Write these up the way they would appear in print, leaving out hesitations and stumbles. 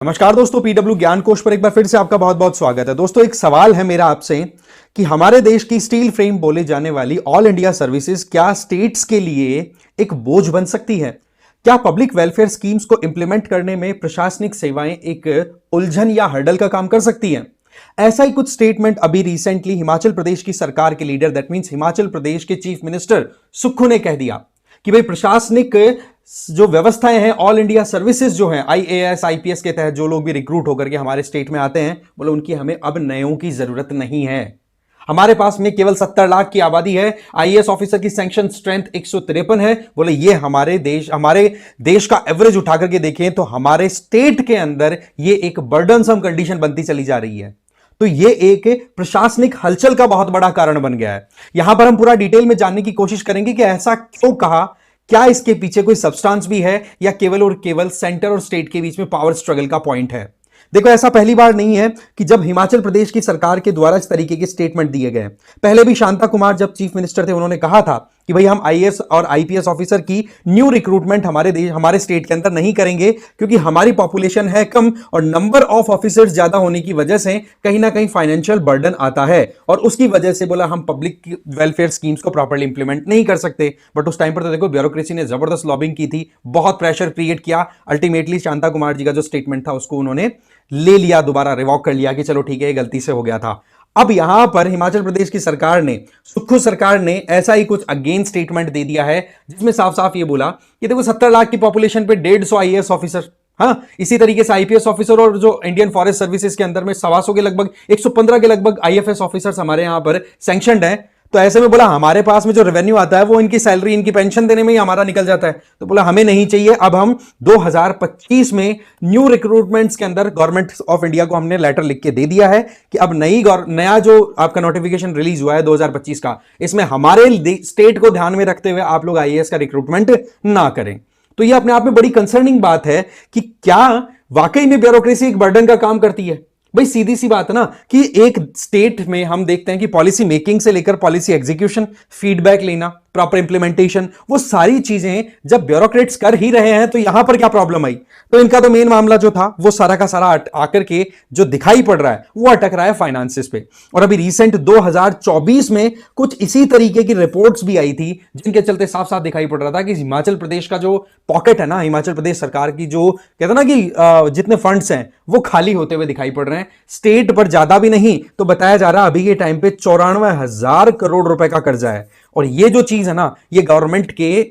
नमस्कार दोस्तों, पीडब्ल्यू ज्ञान कोश पर एक बार फिर से आपका बहुत बहुत स्वागत है। दोस्तों, एक सवाल है मेरा आपसे कि हमारे देश की स्टील फ्रेम बोले जाने वाली ऑल इंडिया सर्विसेज क्या स्टेट्स के लिए एक बोझ बन सकती है? क्या पब्लिक वेलफेयर स्कीम्स को इंप्लीमेंट करने में प्रशासनिक सेवाएं एक उलझन या हर्डल का काम कर सकती हैं? ऐसा ही कुछ स्टेटमेंट अभी रिसेंटली हिमाचल प्रदेश की सरकार के leader, that means Himachal Pradesh के चीफ मिनिस्टर सुक्खू ने कह दिया कि भाई प्रशासनिक जो व्यवस्थाएं हैं, ऑल इंडिया सर्विसेज जो हैं, आईएएस आईपीएस के तहत जो लोग भी रिक्रूट होकर के हमारे स्टेट में आते हैं, बोले उनकी हमें अब नयों की जरूरत नहीं है। हमारे पास में केवल 70 लाख की आबादी है। आईएएस ऑफिसर की सैंक्शन स्ट्रेंथ 153 है। बोले ये हमारे देश का एवरेज उठा करके देखें तो हमारे स्टेट के अंदर ये एक बर्डनसम कंडीशन बनती चली जा रही है। तो ये एक प्रशासनिक हलचल का बहुत बड़ा कारण बन गया है। यहां पर हम पूरा डिटेल में जानने की कोशिश करेंगे कि ऐसा क्यों कहा, क्या इसके पीछे कोई सब्सटेंस भी है या केवल और केवल सेंटर और स्टेट के बीच में पावर स्ट्रगल का पॉइंट है। देखो, ऐसा पहली बार नहीं है कि जब हिमाचल प्रदेश की सरकार के द्वारा इस तरीके के स्टेटमेंट दिए गए। पहले भी शांता कुमार जब चीफ मिनिस्टर थे, उन्होंने कहा था कि भाई हम आईएएस और आईपीएस ऑफिसर की न्यू रिक्रूटमेंट हमारे स्टेट के अंदर नहीं करेंगे, क्योंकि हमारी पॉपुलेशन है कम और नंबर ऑफ ऑफिसर्स ज्यादा होने की वजह से कहीं ना कहीं फाइनेंशियल बर्डन आता है और उसकी वजह से बोला हम पब्लिक वेलफेयर स्कीम्स को प्रॉपर्ली इंप्लीमेंट नहीं कर सकते। बट उस टाइम पर तो देखो, ब्यूरोक्रेसी ने जबरदस्त लॉबिंग की थी, बहुत प्रेशर क्रिएट किया। अल्टीमेटली शांता कुमार जी का जो स्टेटमेंट था उसको उन्होंने ले लिया, दोबारा रिवॉक कर लिया कि चलो ठीक है, गलती से हो गया था। अब यहां पर हिमाचल प्रदेश की सरकार ने, सुक्खू सरकार ने ऐसा ही कुछ अगेन स्टेटमेंट दे दिया है, जिसमें साफ साफ ये बोला कि देखो 70 लाख की पॉपुलेशन पे 150 आईएएस ऑफिसर, हाँ इसी तरीके से आईपीएस ऑफिसर और जो इंडियन फॉरेस्ट सर्विसेज के अंदर में 125 के लगभग 115 के लगभग आईएफएस ऑफिसर्स हमारे यहां पर सैंक्शनड है। तो ऐसे में बोला हमारे पास में जो रेवेन्यू आता है वो इनकी सैलरी, इनकी पेंशन देने में ही हमारा निकल जाता है। तो बोला हमें नहीं चाहिए। अब हम 2025 में न्यू रिक्रूटमेंट्स के अंदर गवर्नमेंट ऑफ इंडिया को हमने लेटर लिख के दे दिया है कि अब नया जो आपका नोटिफिकेशन रिलीज हुआ है 2025 का, इसमें हमारे स्टेट को ध्यान में रखते हुए आप लोग आईएएस का रिक्रूटमेंट ना करें। तो यह अपने आप में बड़ी कंसर्निंग बात है कि क्या वाकई में ब्यूरोक्रेसी एक बर्डन का काम करती है। भाई सीधी सी बात है ना कि एक स्टेट में हम देखते हैं कि पॉलिसी मेकिंग से लेकर पॉलिसी एग्जीक्यूशन, फीडबैक लेना, प्रॉपर इंप्लीमेंटेशन, वो सारी चीजें जब ब्यूरोक्रेट्स कर ही रहे हैं तो यहां पर क्या प्रॉब्लम आई। तो इनका तो मेन मामला जो था वो सारा का सारा आकर के जो दिखाई पड़ रहा है वो अटक रहा है फाइनेंसेस पे। और अभी रिसेंट 2024 में कुछ इसी तरीके की रिपोर्ट्स भी आई थी, जिनके चलते साफ साफ दिखाई पड़ रहा था कि हिमाचल प्रदेश का जो पॉकेट है ना, हिमाचल प्रदेश सरकार की जो कहते ना कि जितने फंड्स हैं वो खाली होते हुए दिखाई पड़ रहे हैं। स्टेट पर ज्यादा भी नहीं तो बताया जा रहा है अभी के टाइम पे 94,000 करोड़ रुपए का कर्जा है। और ये जो चीज है ना, ये गवर्नमेंट के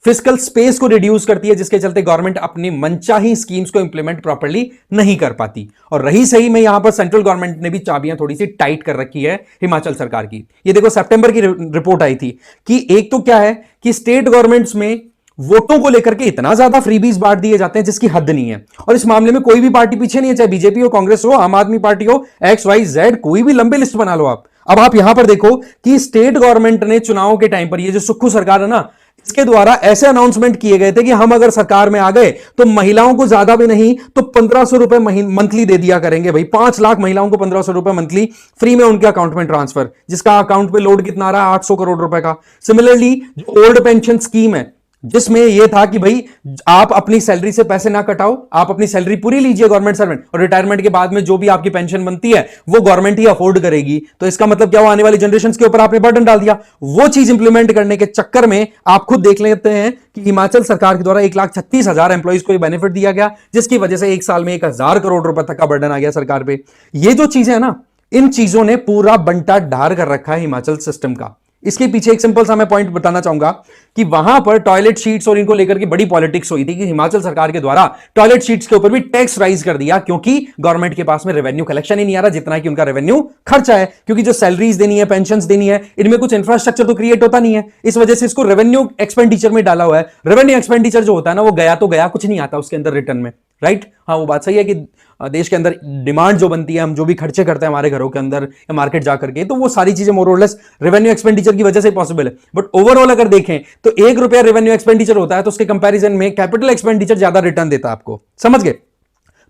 फिस्कल स्पेस को रिड्यूस करती है, जिसके चलते गवर्नमेंट अपनी मनचाही स्कीम्स को इंप्लीमेंट प्रॉपर्ली नहीं कर पाती। और रही सही में यहां पर सेंट्रल गवर्नमेंट ने भी चाबियां थोड़ी सी टाइट कर रखी है हिमाचल सरकार की। ये देखो, सितंबर की रिपोर्ट आई थी कि एक तो क्या है कि स्टेट गवर्नमेंट्स में वोटों को लेकर के इतना ज्यादा फ्रीबीज बांट दिए जाते हैं जिसकी हद नहीं है। और इस मामले में कोई भी पार्टी पीछे नहीं है, चाहे बीजेपी हो, कांग्रेस हो, आम आदमी पार्टी हो, XYZ, कोई भी लंबे लिस्ट बना लो आप। अब आप यहां पर देखो कि स्टेट गवर्नमेंट ने चुनाव के टाइम पर, ये जो सुक्खू सरकार है ना, इसके द्वारा ऐसे अनाउंसमेंट किए गए थे कि हम अगर सरकार में आ गए तो महिलाओं को ज्यादा भी नहीं तो 1500 रुपए मंथली दे दिया करेंगे। भाई 5 लाख महिलाओं को 1500 रुपए मंथली फ्री में उनके अकाउंट में ट्रांसफर, जिसका अकाउंट पे लोड कितना आ रहा है, 800 करोड़ रुपए का। सिमिलरली जो ओल्ड पेंशन स्कीम है, जिसमें यह था कि भाई आप अपनी सैलरी से पैसे ना कटाओ, आप अपनी सैलरी पूरी लीजिए गवर्नमेंट सर्वेंट, और रिटायरमेंट के बाद में जो भी आपकी पेंशन बनती है वो गवर्नमेंट ही अफोर्ड करेगी। तो इसका मतलब क्या हुआ, आने वाली जनरेशन के ऊपर आपने बर्डन डाल दिया। वो चीज इंप्लीमेंट करने के चक्कर में आप खुद देख लेते हैं कि हिमाचल सरकार के द्वारा 1,36,000 एम्प्लॉइज को बेनिफिट दिया गया, जिसकी वजह से एक साल में 1,000 करोड़ रुपए तक का बर्डन आ गया सरकार पे। ये जो चीजें है ना, इन चीजों ने पूरा बंटा ढार कर रखा है हिमाचल सिस्टम का। इसके पीछे एक सिंपल सा मैं पॉइंट बताना चाहूंगा कि वहां पर टॉयलेट शीट्स और इनको लेकर के बड़ी पॉलिटिक्स हुई थी कि हिमाचल सरकार के द्वारा टॉयलेट शीट्स के ऊपर भी टैक्स राइज कर दिया, क्योंकि गवर्नमेंट के पास में रेवेन्यू कलेक्शन ही नहीं आ रहा जितना कि उनका रेवेन्यू खर्चा है। क्योंकि जो सैलरीज देनी है, पेंशन देनी है, इनमें कुछ इंफ्रास्ट्रक्चर तो क्रिएट होता नहीं है, इस वजह से इसको रेवेन्यू एक्सपेंडिचर में डाला हुआ है। रेवेन्यू एक्सपेंडिचर जो होता है ना, वो गया तो गया, कुछ नहीं आता उसके अंदर रिटर्न में, राइट। हाँ, वो बात सही है कि देश के अंदर डिमांड जो बनती है, हम जो भी खर्चे करते हैं हमारे घरों के अंदर या मार्केट जाकर के, तो वो सारी चीजें मोर और लेस रेवेन्यू एक्सपेंडिचर की वजह से पॉसिबल है। बट ओवरऑल अगर देखें तो 1 रुपया रेवेन्यू एक्सपेंडिचर होता है तो उसके कंपैरिजन में कैपिटल एक्सपेंडिचर ज्यादा रिटर्न देता है आपको, समझ गए।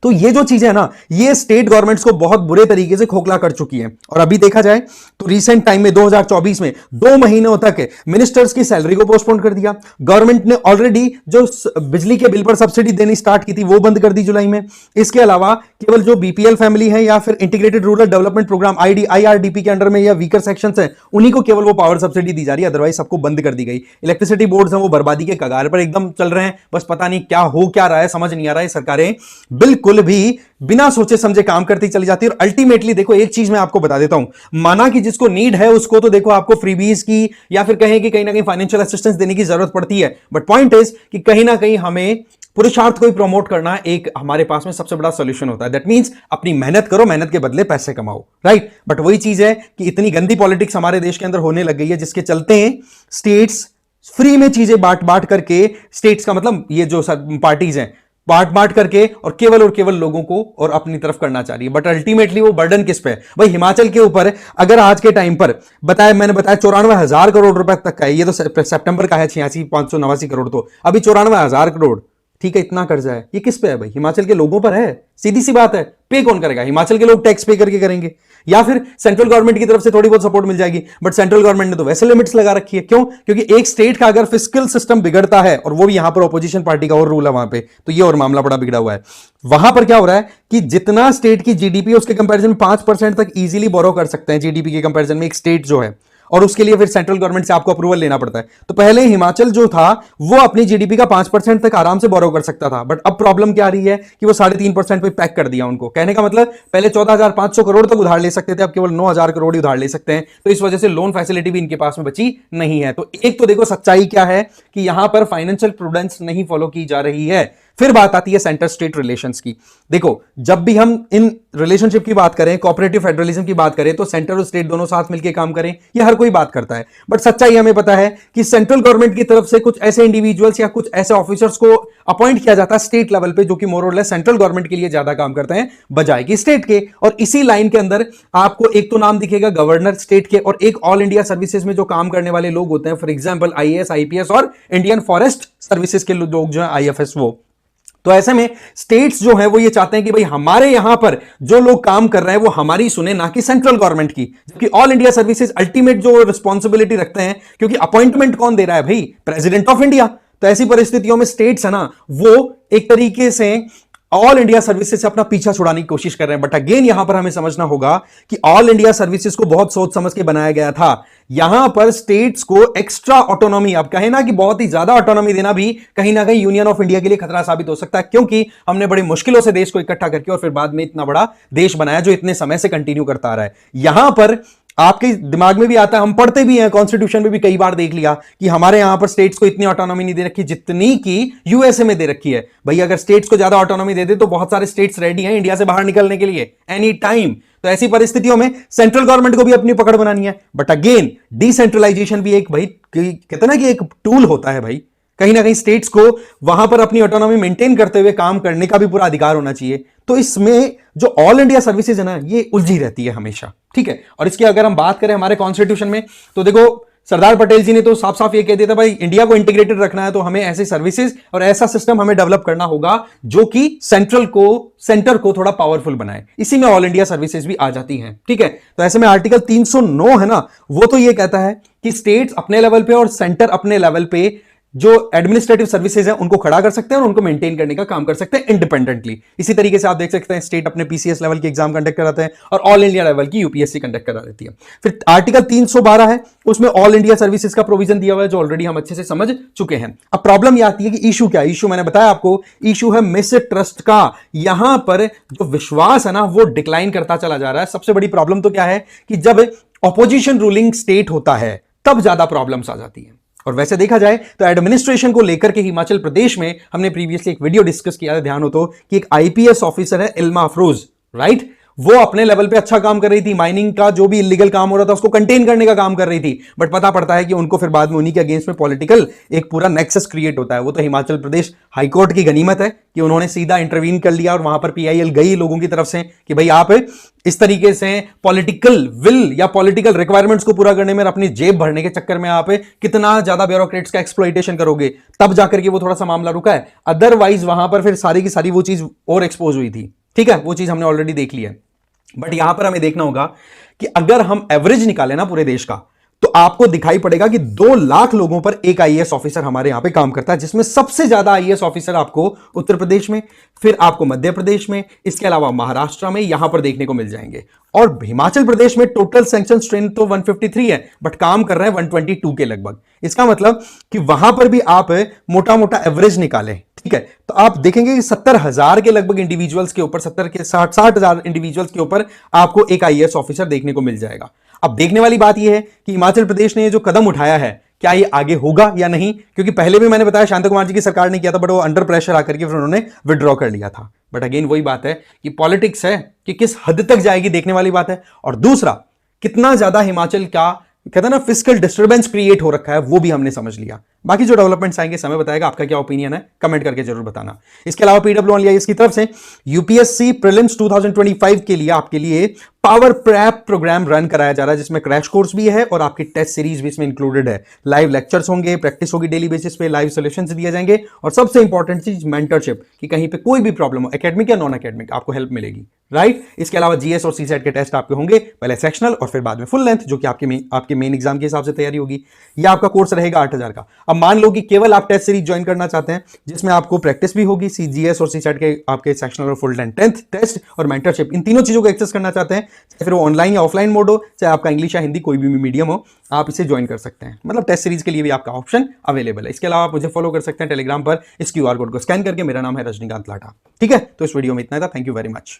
तो ये जो चीजें है ना, ये स्टेट गवर्नमेंट्स को बहुत बुरे तरीके से खोखला कर चुकी हैं। और अभी देखा जाए तो रिसेंट टाइम में 2024 में 2 महीनों तक मिनिस्टर्स की सैलरी को पोस्टपोन कर दिया। गवर्नमेंट ने ऑलरेडी जो बिजली के बिल पर सब्सिडी देनी स्टार्ट की थी वो बंद कर दी जुलाई में। इसके अलावा केवल जो बीपीएल फैमिली है या फिर integrated rural development programme IRDP के अंडर में या वीकर सेक्शंस हैं, उन्हीं को केवल वो पावर सब्सिडी दी जा रही है, अदरवाइज सबको बंद कर दी गई। इलेक्ट्रिसिटी बोर्ड्स हैं वो बर्बादी के कगार पर एकदम चल रहे हैं, बस पता नहीं क्या हो क्या रहा है, समझ नहीं आ रहा है। सरकारें बिल्कुल भी बिना सोचे समझे काम करती चली जाती है। और अल्टीमेटली देखो एक चीज मैं आपको बता देता हूं, माना कि जिसको नीड है उसको तो देखो आपको फ्रीबीज की या फिर कहें कि कहीं ना कहीं फाइनेंशियल असिस्टेंस देने की जरूरत पड़ती है, बट पॉइंट इज कि कहीं ना कहीं हमें पुरुषार्थ को ही प्रमोट करना एक हमारे पास में सबसे बड़ा सॉल्यूशन होता है। दैट मींस अपनी मेहनत करो, मेहनत के बदले पैसे कमाओ, राइट। बट वही चीज है कि इतनी गंदी पॉलिटिक्स हमारे देश के अंदर होने लग गई है, जिसके चलते स्टेट्स फ्री में चीजें बांट बांट करके, स्टेट्स का मतलब ये जो पार्टीज हैं बांट बांट करके और केवल लोगों को और अपनी तरफ करना चाह रही है। बट अल्टीमेटली वो बर्डन किस पे है भाई? हिमाचल के ऊपर अगर आज के टाइम पर मैंने बताया 94,000 करोड़ रुपए तक का है, ये तो सितंबर का है, 86,589 करोड़, तो अभी 94,000 करोड़, ठीक है, इतना कर्जा है, ये किस पे है भाई? हिमाचल के लोगों पर है। सीधी सी बात है, पे कौन करेगा? हिमाचल के लोग टैक्स पे करके करेंगे, या फिर सेंट्रल गवर्नमेंट की तरफ से थोड़ी बहुत सपोर्ट मिल जाएगी। बट सेंट्रल गवर्नमेंट ने तो वैसे लिमिट्स लगा रखी है। क्यों? क्योंकि एक स्टेट का अगर फिस्कल सिस्टम बिगड़ता है, और वो भी यहां पर ऑपोजिशन पार्टी का और रूल है वहां पे, तो ये और मामला बड़ा बिगड़ा हुआ है। वहां पर क्या हो रहा है कि जितना स्टेट की जीडीपी उसके कंपेरिजन में 5% तक इजीली बोरो कर सकते हैं जीडीपी के कंपेरिजन में एक स्टेट जो है, और उसके लिए फिर सेंट्रल गवर्नमेंट से आपको अप्रूवल लेना पड़ता है। तो पहले हिमाचल जो था वो अपनी जीडीपी का 5% तक आराम से बोरो कर सकता था, बट अब प्रॉब्लम क्या आ रही है कि वो 3.5% पे पैक कर दिया उनको। कहने का मतलब पहले 14,500 करोड़ तक उधार ले सकते थे, अब केवल 9,000 करोड़ ही उधार ले सकते हैं। तो इस वजह से लोन फैसिलिटी भी इनके पास में बची नहीं है। तो एक तो देखो सच्चाई क्या है कि यहां पर फाइनेंशियल प्रूडेंस नहीं फॉलो की जा रही है। फिर बात आती है सेंटर स्टेट रिलेशंस की। देखो जब भी हम इन रिलेशनशिप की बात करें, कोऑपरेटिव फेडरलिज्म की बात करें, तो सेंटर और स्टेट दोनों साथ मिलकर काम करें, ये हर कोई बात करता है। बट सच्चाई हमें पता है कि सेंट्रल गवर्नमेंट की तरफ से कुछ ऐसे इंडिविजुअल्स या कुछ ऐसे ऑफिसर्स को अपॉइंट किया जाता है स्टेट लेवल पे, जो कि मोर और लेस सेंट्रल गवर्नमेंट के लिए ज्यादा काम करते हैं बजाय कि स्टेट के। और इसी लाइन के अंदर आपको एक तो नाम दिखेगा गवर्नर स्टेट के, और एक ऑल इंडिया सर्विसेज में जो काम करने वाले लोग होते हैं, फॉर एग्जाम्पल आईएएस, आईपीएस और इंडियन फॉरेस्ट सर्विसेज के लोग जो है आईएफएस वो। तो ऐसे में स्टेट्स जो है वो ये चाहते हैं कि भाई हमारे यहां पर जो लोग काम कर रहे हैं वो हमारी सुने, ना कि सेंट्रल गवर्नमेंट की। जबकि ऑल इंडिया सर्विसेज अल्टीमेट जो रिस्पॉन्सिबिलिटी रखते हैं, क्योंकि अपॉइंटमेंट कौन दे रहा है भाई? President of India. तो ऐसी परिस्थितियों में स्टेट्स है ना, वो एक तरीके से ऑल इंडिया सर्विसेज से अपना पीछा छुड़ाने की कोशिश कर रहे हैं। बट अगेन यहां पर हमें समझना होगा कि ऑल इंडिया सर्विसेज को बहुत सोच समझ के बनाया गया था। यहां पर स्टेट्स को एक्स्ट्रा ऑटोनॉमी, अब कहे ना कि बहुत ही ज्यादा ऑटोनॉमी देना भी कहीं ना कहीं यूनियन ऑफ इंडिया के लिए खतरा साबित हो सकता है, क्योंकि हमने बड़ी मुश्किलों से देश को इकट्ठा करके और फिर बाद में इतना बड़ा देश बनाया जो इतने समय से कंटिन्यू करता आ रहा है। यहां पर आपके दिमाग में भी आता है, हम पढ़ते भी हैं, कॉन्स्टिट्यूशन में भी कई बार देख लिया कि हमारे यहां पर स्टेट्स को इतनी ऑटोनॉमी नहीं दे रखी जितनी की यूएसए में दे रखी है। भाई अगर स्टेट्स को ज्यादा ऑटोनॉमी दे दे तो बहुत सारे स्टेट्स रेडी हैं इंडिया से बाहर निकलने के लिए एनी टाइम। तो ऐसी परिस्थितियों में सेंट्रल गवर्नमेंट को भी अपनी पकड़ बनानी है। बट अगेन डिसेंट्रलाइजेशन भी एक भाई कहते ना कि एक टूल होता है भाई, कहीं ना कहीं स्टेट्स को वहां पर अपनी ऑटोनॉमी मेंटेन करते हुए काम करने का भी पूरा अधिकार होना चाहिए। तो इसमें जो ऑल इंडिया सर्विसेज है ना, ये उलझी रहती है हमेशा, ठीक है। और इसकी अगर हम बात करें हमारे कॉन्स्टिट्यूशन में, तो देखो सरदार पटेल जी ने तो साफ साफ ये कह दिया था भाई इंडिया को इंटीग्रेटेड रखना है तो हमें ऐसे सर्विसेज और ऐसा सिस्टम हमें डेवलप करना होगा जो कि सेंटर को थोड़ा पावरफुल बनाए। इसी में ऑल इंडिया सर्विसेज भी आ जाती हैं, ठीक है। तो ऐसे में आर्टिकल 309 है ना, वो तो ये कहता है कि स्टेट्स अपने लेवल पे और सेंटर अपने लेवल पे जो एडमिनिस्ट्रेटिव सर्विसेज हैं उनको खड़ा कर सकते हैं और उनको मेंटेन करने का काम कर सकते हैं इंडिपेंडेंटली। इसी तरीके से आप देख सकते हैं स्टेट अपने पीसीएस लेवल की एग्जाम कंडक्ट कराते हैं और ऑल इंडिया लेवल की यूपीएससी कंडक्ट करा देती है। फिर आर्टिकल 312 है, उसमें ऑल इंडिया सर्विसेज का प्रोविजन दिया हुआ है जो ऑलरेडी हम अच्छे से समझ चुके हैं। अब प्रॉब्लम यह आती है कि इशू क्या है? इशू मैंने बताया आपको, इशू है मिसट्रस्ट का। यहां पर जो विश्वास है ना वो डिक्लाइन करता चला जा रहा है। सबसे बड़ी प्रॉब्लम तो क्या है कि जब ऑपोजिशन रूलिंग स्टेट होता है तब ज्यादा प्रॉब्लम्स आ जाती है। और वैसे देखा जाए तो एडमिनिस्ट्रेशन को लेकर के हिमाचल प्रदेश में हमने प्रीवियसली एक वीडियो डिस्कस किया है, ध्यान हो तो, कि एक आईपीएस ऑफिसर है इल्मा अफरोज, राइट। वो अपने लेवल पे अच्छा काम कर रही थी, माइनिंग का जो भी इलीगल काम हो रहा था उसको कंटेन करने का काम कर रही थी, बट पता पड़ता है कि उनको फिर बाद में उन्हीं के अगेंस्ट में पॉलिटिकल एक पूरा नेक्सस क्रिएट होता है। वो तो हिमाचल प्रदेश हाईकोर्ट की गनीमत है कि उन्होंने सीधा इंटरवीन कर लिया और वहां पर पीआईएल गई लोगों की तरफ से कि भाई आप इस तरीके से पॉलिटिकल विल या पॉलिटिकल रिक्वायरमेंट्स को पूरा करने में अपनी जेब भरने के चक्कर में आप कितना ज्यादा ब्यूरोक्रेट्स का एक्सप्लॉइटेशन करोगे, तब जाकर के वो थोड़ा सा मामला रुका है। अदरवाइज वहां पर फिर सारी की सारी वो चीज और एक्सपोज हुई थी। ठीक है, वो चीज हमने ऑलरेडी देख ली है। बट यहां पर हमें देखना होगा कि अगर हम एवरेज निकालें ना पूरे देश का, तो आपको दिखाई पड़ेगा कि 2 लाख लोगों पर एक आईएएस ऑफिसर हमारे यहां पे काम करता है, जिसमें सबसे ज्यादा आईएएस ऑफिसर आपको उत्तर प्रदेश में, फिर आपको मध्य प्रदेश में, इसके अलावा महाराष्ट्र में यहां पर देखने को मिल जाएंगे। और हिमाचल प्रदेश में टोटल सैंक्शन स्ट्रेंथ तो 153 है, बट काम कर रहे हैं 122 के लगभग। इसका मतलब कि वहां पर भी आप मोटा मोटा एवरेज निकालें, ठीक है, तो आप देखेंगे कि 70,000 के लगभग इंडिविजुअल्स के ऊपर, 70 के 60,000 इंडिविजुअल्स के ऊपर आपको एक आईएएस ऑफिसर देखने को मिल जाएगा। अब देखने वाली बात यह है कि हिमाचल प्रदेश ने जो कदम उठाया है, क्या ये आगे होगा या नहीं, क्योंकि पहले भी मैंने बताया शांता कुमार जी की सरकार ने किया था, बट वो अंडर प्रेशर आकर के फिर उन्होंने विड्रॉ कर लिया था। बट अगेन वही बात है कि पॉलिटिक्स है कि किस हद तक जाएगी, देखने वाली बात है। और दूसरा, कितना ज्यादा हिमाचल का कहता है ना फिस्कल डिस्टर्बेंस क्रिएट हो रखा है, वो भी हमने समझ लिया। बाकी जो डेवलपमेंट्स आएंगे समय बताएगा। आपका क्या ओपिनियन है कमेंट करके जरूर बताना। इसके अलावा पीडब्ल्यूआईएएस की तरफ से यूपीएससी प्रीलिम्स 2025 के लिए आपके लिए पावर प्रैप प्रोग्राम रन कराया जा रहा है, जिसमें क्रैश कोर्स भी है और आपकी टेस्ट सीरीज भी इसमें इंक्लूडेड है। लाइव लेक्चर्स होंगे, प्रैक्टिस होगी डेली बेसिस पे, लाइव सॉल्यूशंस दिए जाएंगे, और सबसे इंपॉर्टेंट चीज मेंटरशिप, कि कहीं पे कोई भी प्रॉब्लम हो, एकेडमिक या नॉन एकेडमिक, आपको हेल्प मिलेगी, राइट। इसके अलावा जीएस और सीसेट के टेस्ट आपके होंगे, पहले सेक्शनल और फिर बाद में फुल लेंथ, जो कि आपके मेन एग्जाम के हिसाब से तैयारी होगी। यह आपका कोर्स रहेगा 8,000 का। अब मान लो कि केवल आप टेस्ट सीरीज ज्वाइन करना चाहते हैं, जिसमें आपको प्रैक्टिस भी होगी, जीएस और सीसेट के आपके सेक्शनल और फुल लेंथ टेस्ट और मेंटरशिप, इन तीनों चीजों को एक्सेस करना चाहते हैं, चाहे फिर वो ऑनलाइन या ऑफलाइन मोड हो, चाहे आपका इंग्लिश या हिंदी कोई भी मीडियम हो, आप इसे ज्वाइन कर सकते हैं। मतलब टेस्ट सीरीज के लिए भी आपका ऑप्शन अवेलेबल है। इसके अलावा आप मुझे फॉलो कर सकते हैं टेलीग्राम पर, इस क्यूआर कोड को स्कैन करके। मेरा नाम है रजनीकांत लाटा। ठीक है, तो इस वीडियो में इतना था। Thank you very much.